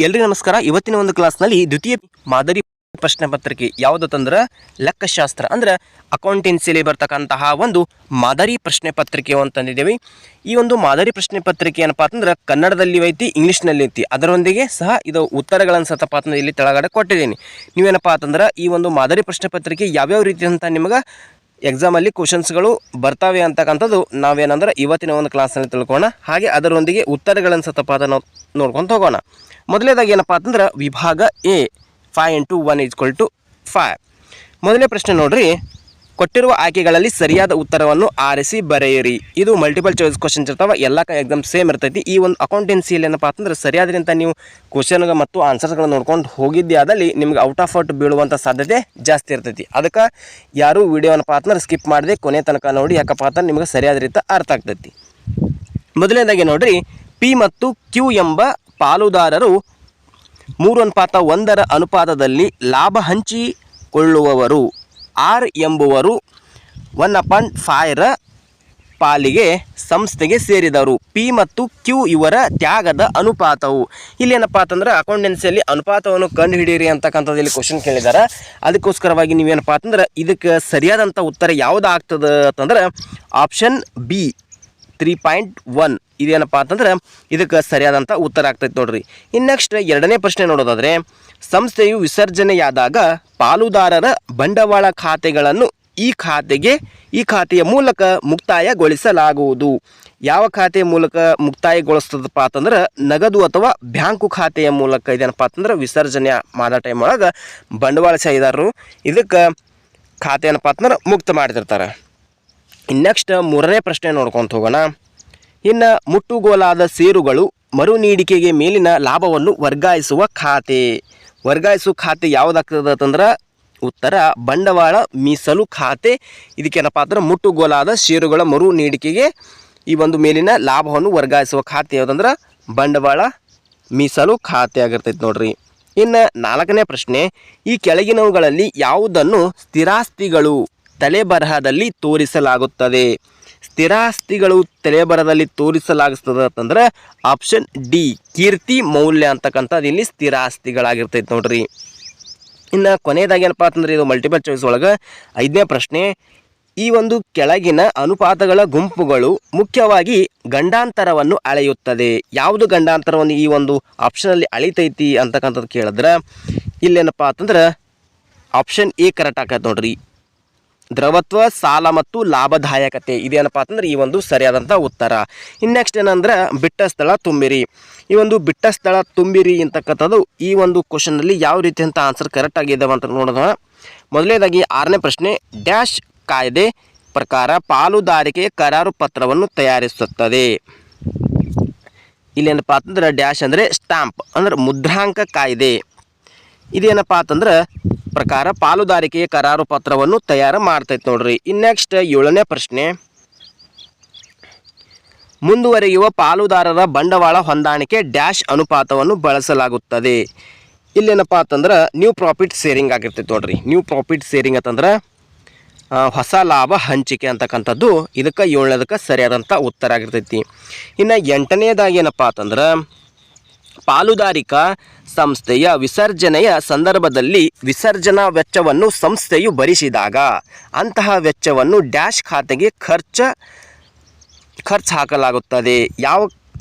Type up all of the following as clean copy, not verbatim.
ಎಲ್ರಿಗೂ ನಮಸ್ಕಾರ. ಇವತ್ತಿನ ಒಂದು ಕ್ಲಾಸ್ನಲ್ಲಿ ದ್ವಿತೀಯ ಮಾದರಿ ಪ್ರಶ್ನೆ ಪತ್ರಿಕೆ ಯಾವುದಂದ್ರೆ ಲೆಕ್ಕಶಾಸ್ತ್ರ ಅಂದ್ರೆ ಅಕೌಂಟೆನ್ಸಿಯಲ್ಲಿ ಬರ್ತಕ್ಕಂತಹ ಒಂದು ಮಾದರಿ ಪ್ರಶ್ನೆ ಪತ್ರಿಕೆ ಅಂತಂದಿದ್ದೇವೆ. ಈ ಒಂದು ಮಾದರಿ ಪ್ರಶ್ನೆ ಪತ್ರಿಕೆ ಏನಪ್ಪಾ ಅಂತಂದ್ರೆ ಕನ್ನಡದಲ್ಲಿ ಐತಿ, ಇಂಗ್ಲೀಷ್ನಲ್ಲಿ ಐತಿ. ಅದರೊಂದಿಗೆ ಸಹ ಇದು ಉತ್ತರಗಳನ್ನು ಸತಪ ಇಲ್ಲಿ ತೆಳಗಡೆ ಕೊಟ್ಟಿದ್ದೀನಿ. ನೀವೇನಪ್ಪ ಅಂತಂದ್ರೆ ಈ ಒಂದು ಮಾದರಿ ಪ್ರಶ್ನೆ ಪತ್ರಿಕೆ ಯಾವ್ಯಾವ ರೀತಿ ಅಂತ ನಿಮಗೆ ಎಕ್ಸಾಮಲ್ಲಿ ಕ್ವಶನ್ಸ್ಗಳು ಬರ್ತಾವೆ ಅಂತಕ್ಕಂಥದ್ದು ನಾವೇನಂದ್ರೆ ಇವತ್ತಿನ ಒಂದು ಕ್ಲಾಸ್ನಲ್ಲಿ ತಿಳ್ಕೊಳ್ಳೋಣ. ಹಾಗೆ ಅದರೊಂದಿಗೆ ಉತ್ತರಗಳನ್ನು ಸತಪ ನೋಡ್ಕೊಂಡು ಹೋಗೋಣ. ಮೊದಲನೇದಾಗಿ ಏನಪ್ಪ ಅಂತಂದ್ರೆ ವಿಭಾಗ ಎ 5 × 1 = 5. ಮೊದಲನೇ ಪ್ರಶ್ನೆ ನೋಡ್ರಿ, ಕೊಟ್ಟಿರುವ ಆಯ್ಕೆಗಳಲ್ಲಿ ಸರಿಯಾದ ಉತ್ತರವನ್ನು ಆರಿಸಿ ಬರೆಯಿರಿ. ಇದು ಮಲ್ಟಿಪಲ್ ಚಾಯ್ಸ್ ಕ್ವಶನ್ಸ್ ಇರ್ತಾವೆ, ಎಲ್ಲ ಎಕ್ಸಾಮ್ ಸೇಮ್ ಇರ್ತೈತಿ. ಈ ಒಂದು ಅಕೌಂಟೆನ್ಸಿಯಲ್ಲಿ ಏನಪ್ಪ ಅಂತಂದ್ರೆ ಸರಿಯಾದ್ರಿಂದ ನೀವು ಕ್ವಶನ್ ಮತ್ತು ಆನ್ಸರ್ಸ್ಗಳನ್ನು ನೋಡ್ಕೊಂಡು ಹೋಗಿದ್ದೆ ಆದಲ್ಲಿ ನಿಮ್ಗೆ ಔಟ್ ಆಫ್ ಔಟ್ ಬೀಳುವಂಥ ಸಾಧ್ಯತೆ ಜಾಸ್ತಿ ಇರ್ತೈತಿ. ಅದಕ್ಕೆ ಯಾರು ವಿಡಿಯೋನಪ್ಪ ಅಂತಂದ್ರೆ ಸ್ಕಿಪ್ ಮಾಡದೆ ಕೊನೆ ತನಕ ನೋಡಿ, ಯಾಕಪ್ಪ ಅಂತಂದ್ರೆ ನಿಮ್ಗೆ ಸರಿಯಾದ ರೀತಿ ಅರ್ಥ ಆಗ್ತೈತಿ. ಮೊದಲನೇದಾಗಿ ನೋಡ್ರಿ, ಪಿ ಮತ್ತು ಕ್ಯೂ ಎಂಬ ಪಾಲುದಾರರು 3:1 ಅನುಪಾತದಲ್ಲಿ ಲಾಭ ಹಂಚಿಕೊಳ್ಳುವವರು. ಆರ್ ಎಂಬುವರು 1/5 ಪಾಲಿಗೆ ಸಂಸ್ಥೆಗೆ ಸೇರಿದವರು. ಪಿ ಮತ್ತು ಕ್ಯೂ ಇವರ ತ್ಯಾಗದ ಅನುಪಾತವು. ಇಲ್ಲೇನಪ್ಪ ಅಂತಂದ್ರೆ ಅಕೌಂಟೆನ್ಸಿಯಲ್ಲಿ ಅನುಪಾತವನ್ನು ಕಂಡುಹಿಡಿಯಿರಿ ಅಂತಕ್ಕಂಥದ್ದು ಇಲ್ಲಿ ಕ್ವಶನ್ ಕೇಳಿದ್ದಾರೆ. ಅದಕ್ಕೋಸ್ಕರವಾಗಿ ನೀವೇನಪ್ಪ ಅಂತಂದ್ರೆ ಇದಕ್ಕೆ ಸರಿಯಾದಂಥ ಉತ್ತರ ಯಾವುದು ಆಗ್ತದೆ ಅಂತಂದ್ರೆ ಆಪ್ಷನ್ ಬಿ 3.1 ಇದೇನಪ್ಪ ಅಂತಂದ್ರೆ ಇದಕ್ಕೆ ಸರಿಯಾದಂಥ ಉತ್ತರ ಆಗ್ತೈತೆ ನೋಡ್ರಿ. ಇನ್ನು ನೆಕ್ಸ್ಟ್ ಎರಡನೇ ಪ್ರಶ್ನೆ ನೋಡೋದಾದರೆ, ಸಂಸ್ಥೆಯು ವಿಸರ್ಜನೆಯಾದಾಗ ಪಾಲುದಾರರ ಬಂಡವಾಳ ಖಾತೆಗಳನ್ನು ಈ ಖಾತೆಯ ಮೂಲಕ ಮುಕ್ತಾಯಗೊಳಿಸಲಾಗುವುದು. ಯಾವ ಖಾತೆಯ ಮೂಲಕ ಮುಕ್ತಾಯಗೊಳಿಸ್ತದಪ್ಪ ಅಂತಂದ್ರೆ ನಗದು ಅಥವಾ ಬ್ಯಾಂಕು ಖಾತೆಯ ಮೂಲಕ. ಇದೇನಪ್ಪ ಅಂತಂದ್ರೆ ವಿಸರ್ಜನೆ ಮಾಡೋ ಟೈಮ್ ಒಳಗೆ ಬಂಡವಾಳಶಾಹಿದಾರರು ಇದಕ್ಕೆ ಖಾತೆ ಏನಪ್ಪ ಅಂತಂದ್ರೆ ಮುಕ್ತ ಮಾಡ್ತಿರ್ತಾರೆ. ನೆಕ್ಸ್ಟ್ ಮೂರನೇ ಪ್ರಶ್ನೆ ನೋಡ್ಕೊಂತ ಹೋಗೋಣ. ಇನ್ನು ಮುಟ್ಟುಗೋಲಾದ ಷೇರುಗಳು ಮರು ನೀಡಿಕೆಗೆ ಮೇಲಿನ ಲಾಭವನ್ನು ವರ್ಗಾಯಿಸುವ ಖಾತೆ ಯಾವುದಾಗ್ತದೆ ಅಂತಂದ್ರೆ ಉತ್ತರ ಬಂಡವಾಳ ಮೀಸಲು ಖಾತೆ. ಇದಕ್ಕೇನಪ್ಪ ಅಂದ್ರೆ ಮುಟ್ಟುಗೋಲಾದ ಷೇರುಗಳ ಮರು ನೀಡಿಕೆಗೆ ಈ ಒಂದು ಮೇಲಿನ ಲಾಭವನ್ನು ವರ್ಗಾಯಿಸುವ ಖಾತೆ ಯಾವುದಂದ್ರೆ ಬಂಡವಾಳ ಮೀಸಲು ಖಾತೆ ಆಗಿರ್ತೈತೆ ನೋಡ್ರಿ. ಇನ್ನು ನಾಲ್ಕನೇ ಪ್ರಶ್ನೆ, ಈ ಕೆಳಗಿನವುಗಳಲ್ಲಿ ಯಾವುದನ್ನು ಸ್ಥಿರಾಸ್ತಿಗಳು ತಲೆಬರಹದಲ್ಲಿ ತೋರಿಸಲಾಗುತ್ತದೆ? ಸ್ಥಿರಾಸ್ತಿಗಳು ತಲೆಬರಹದಲ್ಲಿ ತೋರಿಸಲಾಗುತ್ತದೆ ಅಂತಂದ್ರೆ ಆಪ್ಷನ್ ಡಿ ಕೀರ್ತಿ ಮೌಲ್ಯ ಅಂತಕ್ಕಂಥದ್ದು ಇಲ್ಲಿ ಸ್ಥಿರಾಸ್ತಿಗಳಾಗಿರ್ತೈತೆ ನೋಡ್ರಿ. ಇನ್ನು ಕೊನೆಯದಾಗಿ ಏನಪ್ಪ ಅಂತಂದ್ರೆ ಇದು ಮಲ್ಟಿಪಲ್ ಚಾಯ್ಸ್ ಒಳಗೆ 5ನೇ ಪ್ರಶ್ನೆ, ಈ ಒಂದು ಕೆಳಗಿನ ಅನುಪಾತಗಳ ಗುಂಪುಗಳು ಮುಖ್ಯವಾಗಿ ಗಂಡಾಂತರವನ್ನು ಅಳೆಯುತ್ತದೆ. ಯಾವುದು ಗಂಡಾಂತರವನ್ನು ಈ ಒಂದು ಆಪ್ಷನಲ್ಲಿ ಅಳಿತೈತಿ ಅಂತಕ್ಕಂಥದ್ದು ಕೇಳಿದ್ರೆ ಇಲ್ಲೇನಪ್ಪ ಅಂತಂದ್ರೆ ಆಪ್ಷನ್ ಎ ಕರೆಕ್ಟ್ ಆಗತ್ತೆ ನೋಡ್ರಿ. ದ್ರವತ್ವ, ಸಾಲ ಮತ್ತು ಲಾಭದಾಯಕತೆ ಇದೇನಪ್ಪ ಅಂತಂದ್ರೆ ಈ ಒಂದು ಸರಿಯಾದಂಥ ಉತ್ತರ. ಇನ್ನು ನೆಕ್ಸ್ಟ್ ಏನಂದ್ರೆ ಬಿಟ್ಟ ಸ್ಥಳ ತುಂಬಿರಿ. ಈ ಒಂದು ಬಿಟ್ಟ ಸ್ಥಳ ತುಂಬಿರಿ ಅಂತಕ್ಕಂಥದ್ದು ಈ ಒಂದು ಕ್ವಶನ್ನಲ್ಲಿ ಯಾವ ರೀತಿ ಅಂತ ಆನ್ಸರ್ ಕರೆಕ್ಟ್ ಆಗಿದ್ದಾವೆ ಅಂತ ನೋಡೋಣ. ಮೊದಲನೇದಾಗಿ 6ನೇ ಪ್ರಶ್ನೆ, ಡ್ಯಾಶ್ ಕಾಯ್ದೆ ಪ್ರಕಾರ ಪಾಲುದಾರಿಕೆ ಕರಾರು ಪತ್ರವನ್ನು ತಯಾರಿಸುತ್ತದೆ. ಇಲ್ಲೇನಪ್ಪ ಅಂತಂದ್ರೆ ಡ್ಯಾಶ್ ಅಂದರೆ ಸ್ಟ್ಯಾಂಪ್ ಅಂದ್ರೆ ಮುದ್ರಾಂಕ ಕಾಯ್ದೆ. ಇದೇನಪ್ಪ ಅಂತಂದ್ರೆ ಪ್ರಕಾರ ಪಾಲುದಾರಿಕೆಯ ಕರಾರು ಪತ್ರವನ್ನು ತಯಾರು ಮಾಡ್ತೈತೆ ನೋಡ್ರಿ. ಇನ್ನು ನೆಕ್ಸ್ಟ್ 7ನೇ ಪ್ರಶ್ನೆ, ಮುಂದುವರೆಯುವ ಪಾಲುದಾರರ ಬಂಡವಾಳ ಹೊಂದಾಣಿಕೆ ಡ್ಯಾಶ್ ಅನುಪಾತವನ್ನು ಬಳಸಲಾಗುತ್ತದೆ. ಇಲ್ಲೇನಪ್ಪ ಅಂತಂದ್ರೆ ನ್ಯೂ ಪ್ರಾಫಿಟ್ ಶೇರಿಂಗ್ ಆಗಿರ್ತೈತೆ ನೋಡ್ರಿ. ನ್ಯೂ ಪ್ರಾಫಿಟ್ ಶೇರಿಂಗ್ ಅಂತಂದ್ರೆ ಹೊಸ ಲಾಭ ಹಂಚಿಕೆ ಅಂತಕ್ಕಂಥದ್ದು ಇದಕ್ಕೆ 7ನೇದಕ್ಕೆ ಸರಿಯಾದಂಥ ಉತ್ತರ ಆಗಿರ್ತೈತಿ. ಇನ್ನು 8ನೇದಾಗಿ ಏನಪ್ಪ ಅಂತಂದ್ರೆ ಪಾಲುದಾರಿಕಾ ಸಂಸ್ಥೆಯ ವಿಸರ್ಜನೆಯ ಸಂದರ್ಭದಲ್ಲಿ ವಿಸರ್ಜನಾ ವೆಚ್ಚವನ್ನು ಸಂಸ್ಥೆಯು ಭರಿಸಿದಾಗ ಅಂತಹ ವೆಚ್ಚವನ್ನು ಡ್ಯಾಶ್ ಖಾತೆಗೆ ಖರ್ಚು ಹಾಕಲಾಗುತ್ತದೆ. ಯಾವ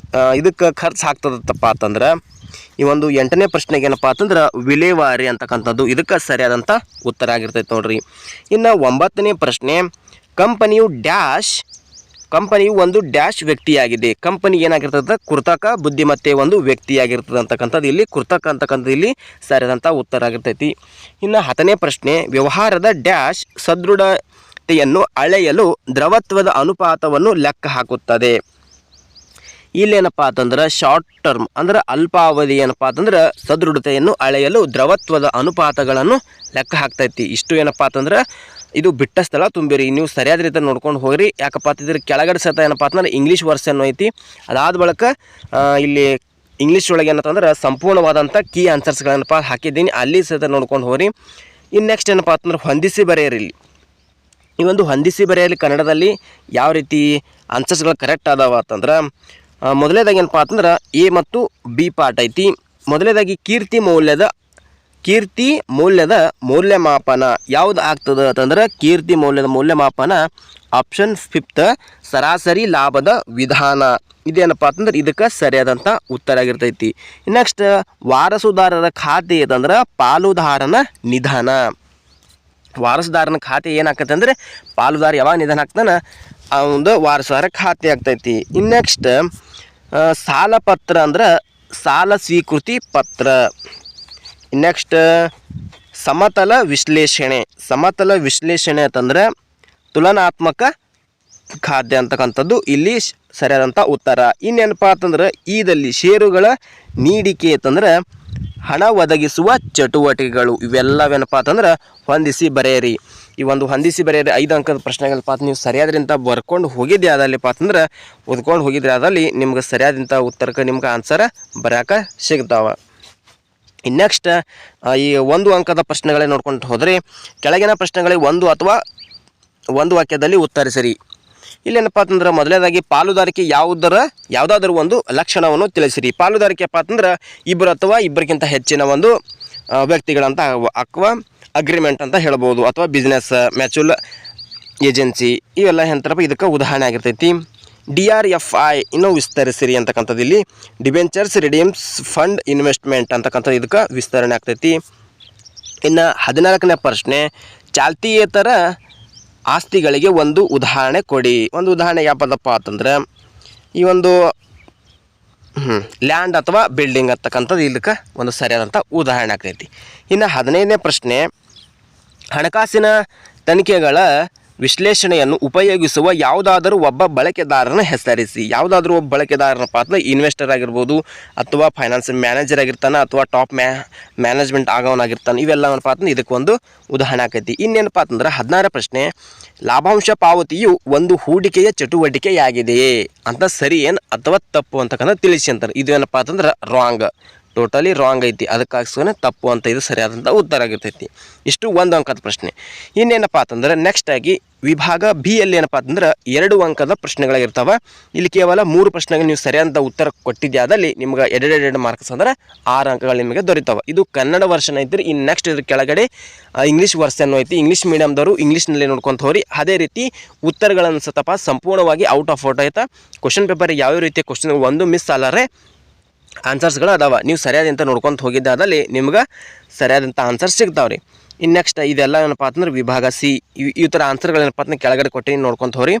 ಇದಕ್ಕೆ ಖರ್ಚು ಹಾಕ್ತದಪ್ಪ ಅಂತಂದ್ರೆ ಈ ಒಂದು 8ನೇ ಪ್ರಶ್ನೆಗೆ ಏನಪ್ಪ ಅಂತಂದ್ರೆ ವಿಲೇವಾರಿ ಅಂತಕ್ಕಂಥದ್ದು ಇದಕ್ಕೆ ಸರಿಯಾದಂಥ ಉತ್ತರ ಆಗಿರ್ತೈತೆ ನೋಡ್ರಿ. ಇನ್ನು 9ನೇ ಪ್ರಶ್ನೆ, ಕಂಪನಿಯು ಒಂದು ಡ್ಯಾಶ್ ವ್ಯಕ್ತಿಯಾಗಿದೆ. ಕಂಪನಿ ಏನಾಗಿರ್ತದೆ ಕೃತಕ ಬುದ್ಧಿಮತ್ತೆ ಒಂದು ವ್ಯಕ್ತಿಯಾಗಿರ್ತದೆ ಅಂತಕ್ಕಂಥದ್ದು ಇಲ್ಲಿ ಕೃತಕ ಅಂತಕ್ಕಂಥದ್ದು ಇಲ್ಲಿ ಸರಿಯಾದಂಥ ಉತ್ತರ ಆಗಿರ್ತೈತಿ. ಇನ್ನು 10ನೇ ಪ್ರಶ್ನೆ, ವ್ಯವಹಾರದ ಡ್ಯಾಶ್ ಸದೃಢತೆಯನ್ನು ಅಳೆಯಲು ದ್ರವತ್ವದ ಅನುಪಾತವನ್ನು ಲೆಕ್ಕ ಹಾಕುತ್ತದೆ. ಇಲ್ಲೇನಪ್ಪ ಅಂತಂದ್ರೆ ಶಾರ್ಟ್ ಟರ್ಮ್ ಅಂದ್ರೆ ಅಲ್ಪಾವಧಿ ಏನಪ್ಪ ಅಂತಂದ್ರೆ ಸದೃಢತೆಯನ್ನು ಅಳೆಯಲು ದ್ರವತ್ವದ ಅನುಪಾತಗಳನ್ನು ಲೆಕ್ಕ ಹಾಕ್ತೈತಿ. ಇಷ್ಟು ಏನಪ್ಪ ಅಂತಂದ್ರೆ ಇದು ಬಿಟ್ಟ ಸ್ಥಳ ತುಂಬಿರಿ. ನೀವು ಸರಿಯಾದ ರೀತಿ ನೋಡ್ಕೊಂಡು ಹೋಗ್ರಿ. ಯಾಕಪ್ಪ ಅಂತಂದ್ರೆ ಕೆಳಗಡೆ ಸತ ಏನಪ್ಪ ಅಂತಂದ್ರೆ ಇಂಗ್ಲೀಷ್ ವರ್ಷನ್ ಐತಿ. ಅದಾದ ಬಳಿಕ ಇಲ್ಲಿ ಇಂಗ್ಲೀಷ್ ಒಳಗೆ ಏನಂತಂದ್ರೆ ಸಂಪೂರ್ಣವಾದಂಥ ಕೀ ಆನ್ಸರ್ಸ್ಗಳನ್ನಪ್ಪ ಹಾಕಿದ್ದೀನಿ, ಅಲ್ಲಿ ಸತ ನೋಡ್ಕೊಂಡು ಹೋಗ್ರಿ. ಇನ್ನು ನೆಕ್ಸ್ಟ್ ಏನಪ್ಪ ಅಂತಂದ್ರೆ ಹೊಂದಿಸಿ ಬರೆಯಿರಿ. ಇಲ್ಲಿ ಈ ಒಂದು ಹೊಂದಿಸಿ ಬರೆಯಲಿ ಕನ್ನಡದಲ್ಲಿ ಯಾವ ರೀತಿ ಆನ್ಸರ್ಸ್ಗಳು ಕರೆಕ್ಟ್ ಅದಾವ ಅಂತಂದ್ರೆ ಮೊದಲನೇದಾಗಿ ಏನಪ್ಪ ಅಂತಂದ್ರೆ ಎ ಮತ್ತು ಬಿ ಪಾರ್ಟ್ ಐತಿ. ಮೊದಲನೇದಾಗಿ ಕೀರ್ತಿ ಮೌಲ್ಯದ ಮೌಲ್ಯಮಾಪನ ಯಾವುದು ಆಗ್ತದೆ ಅಂತಂದ್ರೆ ಕೀರ್ತಿ ಮೌಲ್ಯದ ಮೌಲ್ಯಮಾಪನ ಆಪ್ಷನ್ 5 ಸರಾಸರಿ ಲಾಭದ ವಿಧಾನ. ಇದೇನಪ್ಪ ಅಂತಂದ್ರೆ ಇದಕ್ಕೆ ಸರಿಯಾದಂಥ ಉತ್ತರ ಆಗಿರ್ತೈತಿ. ನೆಕ್ಸ್ಟ್ ವಾರಸುದಾರರ ಖಾತೆ ಅಂತಂದ್ರೆ ಪಾಲುದಾರನ ನಿಧನ. ವಾರಸುದಾರನ ಖಾತೆ ಏನಾಗ್ತೈತೆ ಅಂದರೆ ಪಾಲುದಾರ ಯಾವಾಗ ನಿಧನ ಆಗ್ತಾನೆ ಆ ಒಂದು ವಾರಸುದಾರ ಖಾತೆ ಆಗ್ತೈತಿ. ಇನ್ನು ನೆಕ್ಸ್ಟ್ ಸಾಲ ಪತ್ರ ಅಂದ್ರೆ ಸಾಲ ಸ್ವೀಕೃತಿ ಪತ್ರ. ನೆಕ್ಸ್ಟ್ ಸಮತಲ ವಿಶ್ಲೇಷಣೆ ಅಂತಂದ್ರೆ ತುಲನಾತ್ಮಕ ಖಾತೆ ಅಂತಕ್ಕಂಥದ್ದು ಇಲ್ಲಿ ಸರಿಯಾದಂಥ ಉತ್ತರ. ಇನ್ನೇನಪ್ಪ ಅಂತಂದ್ರೆ ಈದಲ್ಲಿ ಷೇರುಗಳ ನೀಡಿಕೆ ಅಂತಂದ್ರೆ ಹಣ ಒದಗಿಸುವ ಚಟುವಟಿಕೆಗಳು. ಇವೆಲ್ಲವೇನಪ್ಪ ಅಂತಂದ್ರೆ ಹೊಂದಿಸಿ ಬರೆಯಿರಿ. ಈ ಒಂದು ಹೊಂದಿಸಿ ಬರೆಯಿರಿ 5 ಅಂಕದ ಪ್ರಶ್ನೆಗಳಪ್ಪ ಅಂತ ನೀವು ಸರಿಯಾದ್ರಿಂದ ಬರ್ಕೊಂಡು ಹೋಗಿದ್ದೆ ಅದಲ್ಲಿಪ್ಪ ಅಂತಂದ್ರೆ ಓದ್ಕೊಂಡು ಹೋಗಿದ್ರೆ ಅದಲ್ಲಿ ನಿಮ್ಗೆ ಸರಿಯಾದಂಥ ಉತ್ತರಕ್ಕೆ ನಿಮ್ಗೆ ಆನ್ಸರ್ ಬರೋಕೆ ಸಿಗ್ತಾವೆ. ಇನ್ನು ನೆಕ್ಸ್ಟ್ ಈ 1 ಅಂಕದ ಪ್ರಶ್ನೆಗಳೇ ನೋಡ್ಕೊಂಡು ಹೋದರೆ ಕೆಳಗಿನ ಪ್ರಶ್ನೆಗಳಿಗೆ 1 ಅಥವಾ 1 ವಾಕ್ಯದಲ್ಲಿ ಉತ್ತರಿಸಿರಿ. ಇಲ್ಲೇನಪ್ಪ ಅಂತಂದ್ರೆ ಮೊದಲನೇದಾಗಿ ಪಾಲುದಾರಿಕೆ ಯಾವುದಾದ್ರೂ ಒಂದು ಲಕ್ಷಣವನ್ನು ತಿಳಿಸಿರಿ. ಪಾಲುದಾರಿಕೆಪ್ಪ ಅಂತಂದ್ರೆ ಇಬ್ಬರು ಅಥವಾ ಇಬ್ಬರಿಗಿಂತ ಹೆಚ್ಚಿನ ಒಂದು ವ್ಯಕ್ತಿಗಳಂತ ಅಥವಾ ಅಗ್ರಿಮೆಂಟ್ ಅಂತ ಹೇಳ್ಬೋದು, ಅಥವಾ ಬಿಸ್ನೆಸ್ ಮ್ಯೂಚುವಲ್ ಏಜೆನ್ಸಿ ಇವೆಲ್ಲ ಎಂಥರಪ್ಪ ಇದಕ್ಕೆ ಉದಾಹರಣೆ ಆಗಿರ್ತೈತಿ. DRFI ಇನ್ನೂ ವಿಸ್ತರಿಸಿರಿ ಅಂತಕ್ಕಂಥದ್ದು ಇಲ್ಲಿ ಡಿಬೆಂಚರ್ಸ್ ರಿಡೀಮ್ಸ್ ಫಂಡ್ ಇನ್ವೆಸ್ಟ್ಮೆಂಟ್ ಅಂತಕ್ಕಂಥದ್ದು ಇದಕ್ಕೆ ವಿಸ್ತರಣೆ ಆಗ್ತೈತಿ. ಇನ್ನು 14ನೇ ಪ್ರಶ್ನೆ ಚಾಲ್ತಿಯೇತರ ಆಸ್ತಿಗಳಿಗೆ ಒಂದು ಉದಾಹರಣೆ ಕೊಡಿ. ಒಂದು ಉದಾಹರಣೆ ಯಾವ್ದಪ್ಪ ಅಂತಂದ್ರೆ ಈ ಒಂದು ಲ್ಯಾಂಡ್ ಅಥವಾ ಬಿಲ್ಡಿಂಗ್ ಅಂತಕ್ಕಂಥದ್ದು ಇದಕ್ಕೆ ಒಂದು ಸರಿಯಾದಂಥ ಉದಾಹರಣೆ ಆಗ್ತೈತಿ. ಇನ್ನು 15ನೇ ಪ್ರಶ್ನೆ ಹಣಕಾಸಿನ ತನಿಖೆಗಳ ವಿಶ್ಲೇಷಣೆಯನ್ನು ಉಪಯೋಗಿಸುವ ಯಾವುದಾದರೂ ಒಬ್ಬ ಬಳಕೆದಾರನ ಹೆಸರಿಸಿ. ಯಾವುದಾದ್ರೂ ಒಬ್ಬ ಬಳಕೆದಾರನಪ್ಪ ಅಂದರೆ ಇನ್ವೆಸ್ಟರ್ ಆಗಿರ್ಬೋದು, ಅಥವಾ ಫೈನಾನ್ಸ್ ಮ್ಯಾನೇಜರ್ ಆಗಿರ್ತಾನೆ, ಅಥವಾ ಟಾಪ್ ಮ್ಯಾನೇಜ್ಮೆಂಟ್ ಆಗೋನಾಗಿರ್ತಾನೆ. ಇವೆಲ್ಲವನ್ನಪ್ಪ ಅಂತಂದ್ರೆ ಇದಕ್ಕೊಂದು ಉದಾಹರಣೆ ಆಕೈತಿ. ಇನ್ನೇನಪ್ಪ ಅಂತಂದ್ರೆ 16ನೇ ಪ್ರಶ್ನೆ ಲಾಭಾಂಶ ಪಾವತಿಯು ಒಂದು ಹೂಡಿಕೆಯ ಚಟುವಟಿಕೆಯಾಗಿದೆಯೇ ಅಂತ ಸರಿ ಏನು ಅಥವಾ ತಪ್ಪು ಅಂತಕ್ಕಂಥ ತಿಳಿಸಿ ಅಂತಾರೆ. ಇದು ಏನಪ್ಪ ಅಂತಂದ್ರೆ ರಾಂಗ್, ಟೋಟಲಿ ರಾಂಗ್ ಐತಿ. ಅದಕ್ಕಾಗಿಸ್ಕೊಂಡೆ ತಪ್ಪು ಅಂತ ಇದು ಸರಿಯಾದಂಥ ಉತ್ತರ ಆಗಿರ್ತೈತಿ. ಇಷ್ಟು 1 ಅಂಕದ ಪ್ರಶ್ನೆ. ಇನ್ನೇನಪ್ಪ ಅಂತಂದ್ರೆ ನೆಕ್ಸ್ಟ್ ಆಗಿ ವಿಭಾಗ ಬಿ ಯಲ್ಲಿ ಏನಪ್ಪ ಅಂತಂದ್ರೆ 2 ಅಂಕದ ಪ್ರಶ್ನೆಗಳಾಗಿರ್ತಾವೆ. ಇಲ್ಲಿ ಕೇವಲ 3 ಪ್ರಶ್ನೆಗೆ ನೀವು ಸರಿಯಾದ ಉತ್ತರ ಕೊಟ್ಟಿದ್ದೆ ಆದಲ್ಲಿ ನಿಮ್ಗೆ 2 ಮಾರ್ಕ್ಸ್ ಅಂದ್ರೆ 6 ಅಂಕಗಳು ನಿಮಗೆ ದೊರೀತಾವೆ. ಇದು ಕನ್ನಡ ವರ್ಷನ್ ಐತ್ರಿ. ಇನ್ನು ನೆಕ್ಸ್ಟ್ ಇದ್ರ ಕೆಳಗಡೆ ಇಂಗ್ಲೀಷ್ ವರ್ಷನ್ ಐತಿ. ಇಂಗ್ಲೀಷ್ ಮೀಡಿಯಮ್ದವರು ಇಂಗ್ಲೀಷ್ನಲ್ಲಿ ನೋಡ್ಕೊಂತ ಹೋರಿ. ಅದೇ ರೀತಿ ಉತ್ತರಗಳನ್ನು ಸತಪ ಸಂಪೂರ್ಣವಾಗಿ ಔಟ್ ಆಫ್ ಔಟ್ ಆಯ್ತಾ. ಕ್ವಶನ್ ಪೇಪರ್ ಯಾವ ರೀತಿಯ ಕ್ವಶನ್ ಒಂದು ಮಿಸ್ ಅಲ್ಲರೆ ಆನ್ಸರ್ಸ್ಗಳು ಅದಾವೆ. ನೀವು ಸರಿಯಾದಂತ ನೋಡ್ಕೊಂತ ಹೋಗಿದ್ದಾದಲ್ಲಿ ನಿಮ್ಗೆ ಸರಿಯಾದಂಥ ಆನ್ಸರ್ ಸಿಗ್ತಾವ್ರಿ. ಇನ್ನು ನೆಕ್ಸ್ಟ್ ಇದೆಲ್ಲ ಏನಪ್ಪ ಅಂತಂದ್ರೆ ವಿಭಾಗ ಸಿ ಈ ಥರ ಆನ್ಸರ್ಗಳೇನಪ್ಪ ಅಂತಂದ್ರೆ ಕೆಳಗಡೆ ಕೊಟ್ಟು ನೋಡ್ಕೊಂತ ಹೋರಿ.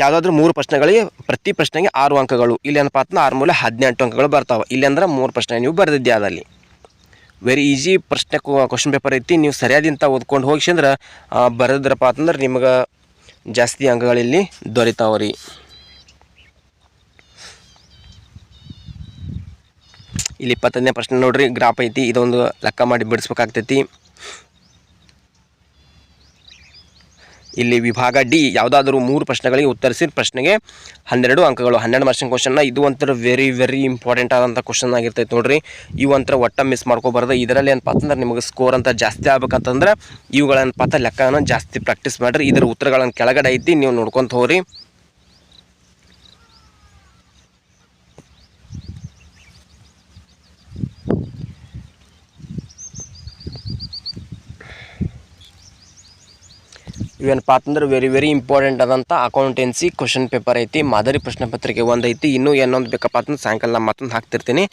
ಯಾವುದಾದ್ರೂ 3 ಪ್ರಶ್ನೆಗಳಿಗೆ ಪ್ರತಿ ಪ್ರಶ್ನೆಗೆ 6 ಅಂಕಗಳು. ಇಲ್ಲಿ ಏನಪ್ಪ ಅಂತಂದ್ರೆ 6 ಮೂಲೆ 18 ಅಂಕಗಳು ಬರ್ತಾವೆ. ಇಲ್ಲಿ ಅಂದ್ರೆ 3 ಪ್ರಶ್ನೆ ನೀವು ಬರೆದಿದ್ದೆ ಅದಲ್ಲಿ. ವೆರಿ ಈಸಿ ಪ್ರಶ್ನೆ ಕ್ವಶನ್ ಪೇಪರ್ ಐತಿ. ನೀವು ಸರಿಯಾದಂತ ಓದ್ಕೊಂಡು ಹೋಗಿ ಅಂದ್ರೆ ಬರೆದ್ರಪ್ಪ ಅಂತಂದ್ರೆ ನಿಮ್ಗೆ ಜಾಸ್ತಿ ಅಂಕಗಳಿಲ್ಲಿ ದೊರೀತಾವ್ರಿ. ಇಲ್ಲಿ 25ನೇ ಪ್ರಶ್ನೆ ನೋಡ್ರಿ, ಗ್ರಾಫ್ ಐತಿ. ಇದೊಂದು ಲೆಕ್ಕ ಮಾಡಿ ಬಿಡಿಸ್ಬೇಕಾಗ್ತೈತಿ. ಇಲ್ಲಿ ವಿಭಾಗ ಡಿ ಯಾವುದಾದ್ರೂ 3 ಪ್ರಶ್ನೆಗಳಿಗೆ ಉತ್ತರಿಸಿ ಪ್ರಶ್ನೆಗೆ 12 ಅಂಕಗಳು. 12 ಮಾರ್ಕ್ಸಿನ ಕ್ವಶನ್ನ ಇದು ಒಂಥರ ವೆರಿ ಇಂಪಾರ್ಟೆಂಟ್ ಆದಂಥ ಕ್ವಶನ್ ಆಗಿರ್ತೈತೆ ನೋಡ್ರಿ. ಇವು ಒಂಥರ ಒಟ್ಟ ಮಿಸ್ ಮಾಡ್ಕೋಬಾರ್ದು. ಇದರಲ್ಲಿ ಏನಪ್ಪ ಅಂತಂದ್ರೆ ನಿಮಗೆ ಸ್ಕೋರ್ ಅಂತ ಜಾಸ್ತಿ ಆಗ್ಬೇಕಂತಂದ್ರೆ ಇವುಗಳೇನಪ್ಪ ಅಂತ ಲೆಕ್ಕನ ಜಾಸ್ತಿ ಪ್ರಾಕ್ಟೀಸ್ ಮಾಡಿರಿ. ಇದರ ಉತ್ತರಗಳನ್ನು ಕೆಳಗಡೆ ಐತಿ, ನೀವು ನೋಡ್ಕೊಂತ ಹೋಗ್ರಿ. ಇವೇನಪ್ಪ ಅಂತಂದ್ರೆ ವೆರಿ ಇಂಪಾರ್ಟೆಂಟ್ ಆದಂಥ ಅಕೌಂಟೆನ್ಸಿ ಕ್ವಶನ್ ಪೇಪರ್ ಐತಿ. ಮಾದರಿ ಪ್ರಶ್ನೆ ಪತ್ರಿಕೆ ಒಂದು ಐತಿ. ಇನ್ನೂ ಏನೊಂದು ಬೇಕಪ್ಪ ಅಂತಂದ್ರೆ ಸಾಯಂಕಾಲ ನಾನು ಮತ್ತೊಂದು ಹಾಕ್ತಿರ್ತೀನಿ.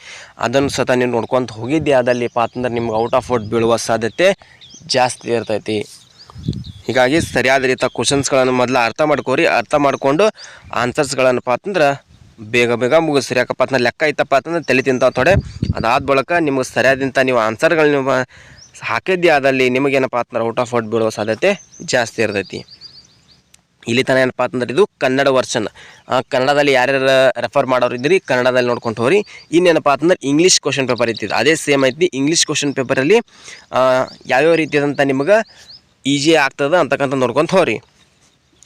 ಅದನ್ನು ಸಹ ನೀವು ನೋಡ್ಕೊಂತ ಹೋಗಿದ್ದೆ ಅದಲ್ಲಿಪ್ಪ ಅಂತಂದ್ರೆ ನಿಮ್ಗೆ ಔಟ್ ಆಫ್ ಔಟ್ ಬೀಳುವ ಸಾಧ್ಯತೆ ಜಾಸ್ತಿ ಇರ್ತೈತಿ. ಹೀಗಾಗಿ ಸರಿಯಾದ ರೀತಿಯ ಕ್ವಶನ್ಸ್ಗಳನ್ನು ಮೊದಲು ಅರ್ಥ ಮಾಡ್ಕೋರಿ. ಅರ್ಥ ಮಾಡಿಕೊಂಡು ಆನ್ಸರ್ಸ್ಗಳನ್ನಪ್ಪ ಅಂತಂದ್ರೆ ಬೇಗ ಮುಗಿಸ್ರಿ. ಯಾಕಪ್ಪ ಅಂತಂದ್ರೆ ಲೆಕ್ಕ ಐತಪ್ಪ ಅಂತಂದ್ರೆ ತಲೆ ತಿಂತಾವ ತೊಡೆ. ಅದಾದ ಬಳಿಕ ನಿಮ್ಗೆ ಸರಿಯಾದಂಥ ನೀವು ಆನ್ಸರ್ಗಳನ್ನ ಹಾಕಿದ್ದೆ ಆದಲ್ಲಿ ನಿಮಗೇನಪ್ಪ ಅಂತಂದ್ರೆ ಔಟ್ ಆಫ್ ಔಟ್ ಬೀಳುವ ಸಾಧ್ಯತೆ ಜಾಸ್ತಿ ಇರ್ತೈತಿ. ಇಲ್ಲಿ ತನಕ ಏನಪ್ಪ ಅಂತಂದ್ರೆ ಇದು ಕನ್ನಡ ವರ್ಷನ್. ಕನ್ನಡದಲ್ಲಿ ಯಾರ್ಯಾರು ರೆಫರ್ ಮಾಡೋರು ಇದ್ರಿ ಕನ್ನಡದಲ್ಲಿ ನೋಡ್ಕೊಂಡು ಹೋಗ್ರಿ. ಇನ್ನೇನಪ್ಪ ಅಂತಂದ್ರೆ ಇಂಗ್ಲೀಷ್ ಕ್ವಶನ್ ಪೇಪರ್ ಐತಿ, ಅದೇ ಸೇಮ್ ಐತಿ. ಇಂಗ್ಲೀಷ್ ಕ್ವಶನ್ ಪೇಪರಲ್ಲಿ ಯಾವ್ಯಾವ ರೀತಿಯಾದಂಥ ನಿಮ್ಗೆ ಈಜಿ ಆಗ್ತದೆ ಅಂತಕ್ಕಂಥ ನೋಡ್ಕೊಂತ ಹೋಗ್ರಿ.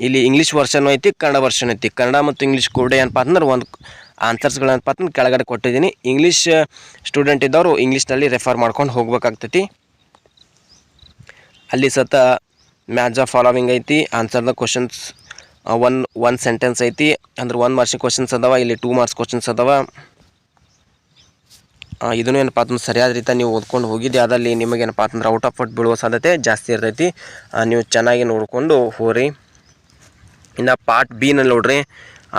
ಇಲ್ಲಿ ಇಂಗ್ಲೀಷ್ ವರ್ಷನ್ ಐತಿ, ಕನ್ನಡ ವರ್ಷನ್ ಐತಿ. ಕನ್ನಡ ಮತ್ತು ಇಂಗ್ಲೀಷ್ ಕೂಡ ಏನಪ್ಪ ಅಂತಂದ್ರೆ ಒಂದು ಆನ್ಸರ್ಸ್ಗಳೇನಪ್ಪ ಅಂತಂದ್ರೆ ಕೆಳಗಡೆ ಕೊಟ್ಟಿದ್ದೀನಿ. ಇಂಗ್ಲೀಷ್ ಸ್ಟೂಡೆಂಟ್ ಇದ್ದವರು ಇಂಗ್ಲೀಷ್ನಲ್ಲಿ ರೆಫರ್ ಮಾಡ್ಕೊಂಡು ಹೋಗ್ಬೇಕಾಗ್ತೈತಿ. ಅಲ್ಲಿ ಸತ ಮ್ಯಾಚ್ ಆಫ್ ಫಾಲೋವಿಂಗ್ ಐತಿ. Answer the questions one sentence ಐತಿ. ಅಂದ್ರೆ 1 ಮಾರ್ಕ್ಸ್ ಕ್ವಶನ್ಸ್ ಅದಾವ. ಇಲ್ಲಿ 2 ಮಾರ್ಕ್ಸ್ ಕ್ವಶನ್ಸ್ ಅದಾವ. ಇದನ್ನು ಏನಪ್ಪ ಅಂತಂದ್ರೆ ಸರಿಯಾದ ರೀತಿ ನೀವು ಓದ್ಕೊಂಡು ಹೋಗಿದ್ದೆ ಅದಲ್ಲಿ ನಿಮಗೇನಪ್ಪ ಅಂತಂದ್ರೆ ಔಟ್ ಆಫ್ ಔಟ್ ಬೀಳುವ ಸಾಧ್ಯತೆ ಜಾಸ್ತಿ ಇರ್ತೈತಿ. ನೀವು ಚೆನ್ನಾಗಿ ನೋಡಿಕೊಂಡು ಹೋಗ್ರಿ. ಇನ್ನು ಪಾರ್ಟ್ ಬಿ ನಲ್ಲಿ ನೋಡ್ರಿ,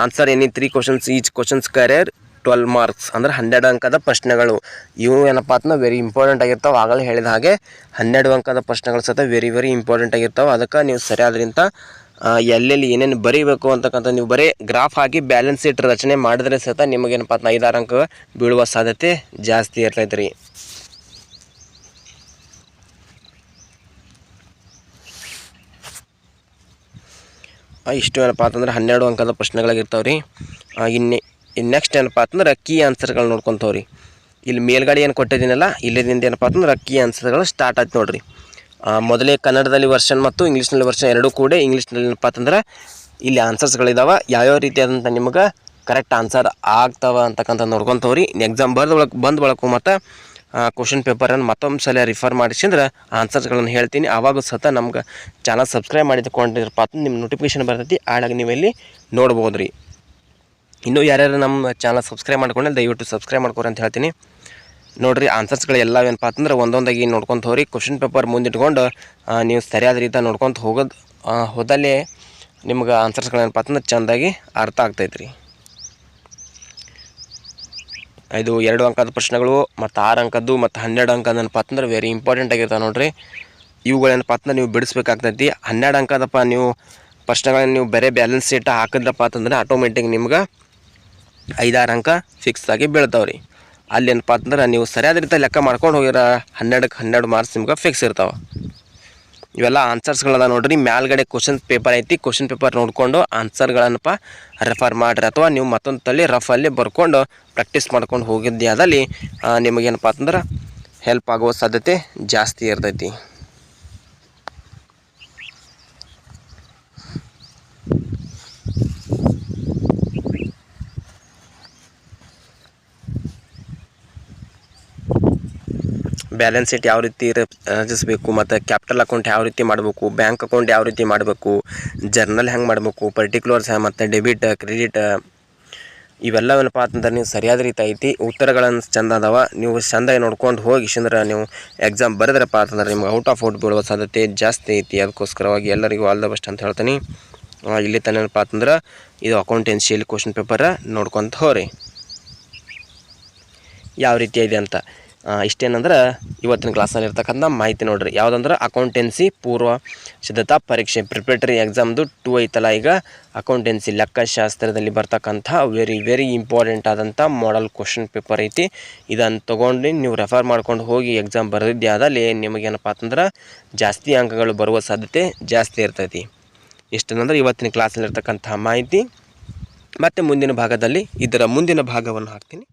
answer any 3 questions each questions carrier 12 marks ಅಂದ್ರೆ 12 ಅಂಕದ ಪ್ರಶ್ನೆಗಳು. ಇವು ಏನಪ್ಪ ಅಂತಂದ್ರೆ ವೆರಿ ಇಂಪಾರ್ಟೆಂಟ್ ಆಗಿರ್ತಾವೆ. ಆಗಲೇ ಹೇಳಿದ ಹಾಗೆ 12 ಅಂಕದ ಪ್ರಶ್ನೆಗಳು ಸಹಿತ ವೆರಿ ಇಂಪಾರ್ಟೆಂಟ್ ಆಗಿರ್ತಾವೆ. ಅದಕ್ಕೆ ನೀವು ಸರಿಯಾದ್ರಿಂದ ಎಲ್ಲೆಲ್ಲಿ ಏನೇನು ಬರೀಬೇಕು ಅಂತಕ್ಕಂಥ ನೀವು ಬರೀ ಗ್ರಾಫ್ ಹಾಕಿ ಬ್ಯಾಲೆನ್ಸ್ ಶೀಟ್ ರಚನೆ ಮಾಡಿದ್ರೆ ಸಹಿತ ನಿಮಗೇನಪ್ಪ ಅಂತ 5-6 ಅಂಕ ಬೀಳುವ ಸಾಧ್ಯತೆ ಜಾಸ್ತಿ ಇರ್ತೈತೆ ರೀ. ಇಷ್ಟು ಏನಪ್ಪ ಅಂತಂದ್ರೆ 12 ಅಂಕದ ಪ್ರಶ್ನೆಗಳಾಗಿರ್ತಾವೆ ರೀ. ಇನ್ನು ನೆಕ್ಸ್ಟ್ ಏನಪ್ಪ ಅಂತಂದ್ರೆ ಕೀ ಆನ್ಸರ್ಗಳು ನೋಡ್ಕೊತವ್ರಿ. ಇಲ್ಲಿ ಮೇಲ್ಗಡೆ ಏನು ಕೊಟ್ಟಿದ್ದೀನಲ್ಲ ಇಲ್ಲಿಂದ ಏನಪ್ಪ ಅಂತಂದ್ರೆ ಕೀ ಆನ್ಸರ್ಗಳು ಸ್ಟಾರ್ಟ್ ಆಯ್ತು ನೋಡಿರಿ. ಮೊದಲೇ ಕನ್ನಡದಲ್ಲಿ ವರ್ಷನ್ ಮತ್ತು ಇಂಗ್ಲೀಷ್ನಲ್ಲಿ ವರ್ಷನ್ ಎರಡೂ ಕೂಡ ಇಂಗ್ಲೀಷ್ನಲ್ಲಿ ಏನಪ್ಪ ಅಂತಂದ್ರೆ ಇಲ್ಲಿ ಆನ್ಸರ್ಸ್ಗಳಿದಾವೆ. ಯಾವ್ಯಾವ ರೀತಿಯಾದಂಥ ನಿಮ್ಗೆ ಕರೆಕ್ಟ್ ಆನ್ಸರ್ ಆಗ್ತಾವ ಅಂತಕ್ಕಂಥ ನೋಡ್ಕೊತವ್ರಿ. ಎಕ್ಸಾಮ್ ಬಂದ ಬಳಕು ಮತ್ತು ಕ್ವಶನ್ ಪೇಪರನ್ನು ಮತ್ತೊಂದು ಸಲ ರಿಫರ್ ಮಾಡಿಸಿದ್ರೆ ಆನ್ಸರ್ಸ್ಗಳನ್ನು ಹೇಳ್ತೀನಿ. ಆವಾಗ ಸಹ ನಮ್ಗೆ ಚಾನಲ್ ಸಬ್ಸ್ಕ್ರೈಬ್ ಮಾಡಿಕೊಂಡಿರಪ್ಪ ಅಂತ ನಿಮ್ಮ ನೋಟಿಫಿಕೇಶನ್ ಬರ್ತೈತಿ. ಆಳಾಗಿ ನೀವು ಇಲ್ಲಿ ನೋಡ್ಬೋದು ರೀ. ಇನ್ನೂ ಯಾರ್ಯಾರು ನಮ್ಮ ಚಾನಲ್ ಸಬ್ಸ್ಕ್ರೈಬ್ ಮಾಡ್ಕೊಂಡ್ರೆ ದಯವಿಟ್ಟು ಸಬ್ಸ್ಕ್ರೈಬ್ ಮಾಡ್ಕೊರಿ ಅಂತ ಹೇಳ್ತೀನಿ. ನೋಡಿರಿ ಆನ್ಸರ್ಸ್ಗಳು ಎಲ್ಲ ಏನಪ್ಪ ಅಂತಂದ್ರೆ ಒಂದೊಂದಾಗಿ ನೋಡ್ಕೊತ ಹೋಗ್ರಿ. ಕ್ವಶನ್ ಪೇಪರ್ ಮುಂದಿಟ್ಕೊಂಡು ನೀವು ಸರಿಯಾದ ರೀತಿ ನೋಡ್ಕೊತ ಹೋದಲ್ಲಿ ನಿಮ್ಗೆ ಆನ್ಸರ್ಸ್ಗಳೇನಪ್ಪ ಅಂತಂದ್ರೆ ಚೆಂದಾಗಿ ಅರ್ಥ ಆಗ್ತೈತೆ ರೀ. ಇದು 2 ಅಂಕದ ಪ್ರಶ್ನೆಗಳು ಮತ್ತು 6 ಅಂಕದ್ದು ಮತ್ತು 12 ಅಂಕದ ಏನಪ್ಪ ಅಂತಂದ್ರೆ ವೆರಿ ಇಂಪಾರ್ಟೆಂಟ್ ಆಗಿರ್ತಾವೆ ನೋಡಿರಿ. ಇವುಗಳೇನಪ್ಪ ಅಂತಂದ್ರೆ ನೀವು ಬಿಡಿಸ್ಬೇಕಾಗ್ತೈತಿ. 12 ಅಂಕದಪ್ಪ ನೀವು ಪ್ರಶ್ನೆಗಳನ್ನ ನೀವು ಬೇರೆ ಬ್ಯಾಲೆನ್ಸ್ ಶೀಟ್ ಹಾಕಿದ್ರಪ್ಪ ಅಂತಂದ್ರೆ ಆಟೋಮೆಟಿಕ್ ನಿಮ್ಗೆ 5-6 ಅಂಕ ಫಿಕ್ಸ್ ಆಗಿ ಬೀಳ್ತಾವೆ ರೀ. ಅಲ್ಲಿ ಏನಪ್ಪ ಅಂತಂದ್ರೆ ನೀವು ಸರಿಯಾದ ರೀತಿ ಲೆಕ್ಕ ಮಾಡ್ಕೊಂಡು ಹೋಗಿರ 12ಕ್ಕೆ 12 ಮಾರ್ಕ್ಸ್ ನಿಮ್ಗೆ ಫಿಕ್ಸ್ ಇರ್ತಾವೆ. ಇವೆಲ್ಲ ಆನ್ಸರ್ಸ್ಗಳದ ನೋಡ್ರಿ. ಮ್ಯಾಲ್ಗಡೆ ಕ್ವಶನ್ ಪೇಪರ್ ಐತಿ. ಕ್ವಶನ್ ಪೇಪರ್ ನೋಡಿಕೊಂಡು ಆನ್ಸರ್ಗಳನ್ನಪ್ಪ ರೆಫರ್ ಮಾಡಿರಿ, ಅಥವಾ ನೀವು ಮತ್ತೊಂದು ತಲೆ ರಫಲ್ಲಿ ಬರ್ಕೊಂಡು ಪ್ರಾಕ್ಟೀಸ್ ಮಾಡ್ಕೊಂಡು ಹೋಗಿದ್ದೆ ಅದಲ್ಲಿ ನಿಮಗೇನಪ್ಪ ಅಂತಂದ್ರೆ ಹೆಲ್ಪ್ ಆಗುವ ಸಾಧ್ಯತೆ ಜಾಸ್ತಿ ಇರ್ತೈತಿ. ಬ್ಯಾಲೆನ್ಸ್ ಶೀಟ್ ಯಾವ ರೀತಿ ರಚಿಸಬೇಕು, ಮತ್ತು ಕ್ಯಾಪಿಟಲ್ ಅಕೌಂಟ್ ಯಾವ ರೀತಿ ಮಾಡಬೇಕು, ಬ್ಯಾಂಕ್ ಅಕೌಂಟ್ ಯಾವ ರೀತಿ ಮಾಡಬೇಕು, ಜರ್ನಲ್ ಹೆಂಗೆ ಮಾಡಬೇಕು, ಪರ್ಟಿಕ್ಯುಲರ್ಸ್ ಮತ್ತು ಡೆಬಿಟ್ ಕ್ರೆಡಿಟ್ ಇವೆಲ್ಲವೇನಪ್ಪ ಅಂತಂದ್ರೆ ನೀವು ಸರಿಯಾದ ರೀತಿ ಐತಿ. ಉತ್ತರಗಳನ್ನು ಚೆಂದ ಅದಾವ. ನೀವು ಚೆಂದಾಗಿ ನೋಡ್ಕೊಂಡು ಹೋಗಿ ನೀವು ಎಕ್ಸಾಮ್ ಬರೆದ್ರಪ್ಪ ಅಂತಂದ್ರೆ ನಿಮ್ಗೆ ಔಟ್ ಆಫ್ ಔಟ್ ಬೀಳುವ ಸಾಧ್ಯತೆ ಜಾಸ್ತಿ ಐತಿ. ಅದಕ್ಕೋಸ್ಕರವಾಗಿ ಎಲ್ಲರಿಗೂ ಆಲ್ ದ ಬೆಸ್ಟ್ ಅಂತ ಹೇಳ್ತೀನಿ. ಇಲ್ಲಿ ತಾನೇನಪ್ಪ ಅಂತಂದ್ರೆ ಇದು ಅಕೌಂಟೆನ್ಸಿಯಲ್ಲಿ ಕ್ವಶನ್ ಪೇಪರ್ ನೋಡ್ಕೊತ ಹೋಗ್ರಿ ಯಾವ ರೀತಿ ಇದೆ ಅಂತ. ಇಷ್ಟೇನಂದ್ರೆ ಇವತ್ತಿನ ಕ್ಲಾಸಲ್ಲಿ ಇರ್ತಕ್ಕಂಥ ಮಾಹಿತಿ ನೋಡಿರಿ. ಯಾವುದಂದ್ರೆ ಅಕೌಂಟೆನ್ಸಿ ಪೂರ್ವ ಸಿದ್ಧತಾ ಪರೀಕ್ಷೆ ಪ್ರಿಪ್ರೇಟರಿ ಎಕ್ಸಾಮ್ದು 2 ಐತಲ್ಲ. ಈಗ ಅಕೌಂಟೆನ್ಸಿ ಲೆಕ್ಕಶಾಸ್ತ್ರದಲ್ಲಿ ಬರ್ತಕ್ಕಂಥ ವೆರಿ ಇಂಪಾರ್ಟೆಂಟ್ ಆದಂಥ ಮಾಡಲ್ ಕ್ವಶನ್ ಪೇಪರ್ ಐತಿ. ಇದನ್ನು ತೊಗೊಂಡು ನೀವು ರೆಫರ್ ಮಾಡ್ಕೊಂಡು ಹೋಗಿ ಎಕ್ಸಾಮ್ ಬರೆದಿದ್ದೆ ಆದಲ್ಲಿ ನಿಮಗೇನಪ್ಪ ಅಂತಂದ್ರೆ ಜಾಸ್ತಿ ಅಂಕಗಳು ಬರುವ ಸಾಧ್ಯತೆ ಜಾಸ್ತಿ ಇರ್ತೈತಿ. ಇಷ್ಟೇನಂದ್ರೆ ಇವತ್ತಿನ ಕ್ಲಾಸಲ್ಲಿ ಇರ್ತಕ್ಕಂಥ ಮಾಹಿತಿ. ಮತ್ತು ಮುಂದಿನ ಭಾಗದಲ್ಲಿ ಇದರ ಮುಂದಿನ ಭಾಗವನ್ನು ಹಾಕ್ತೀನಿ.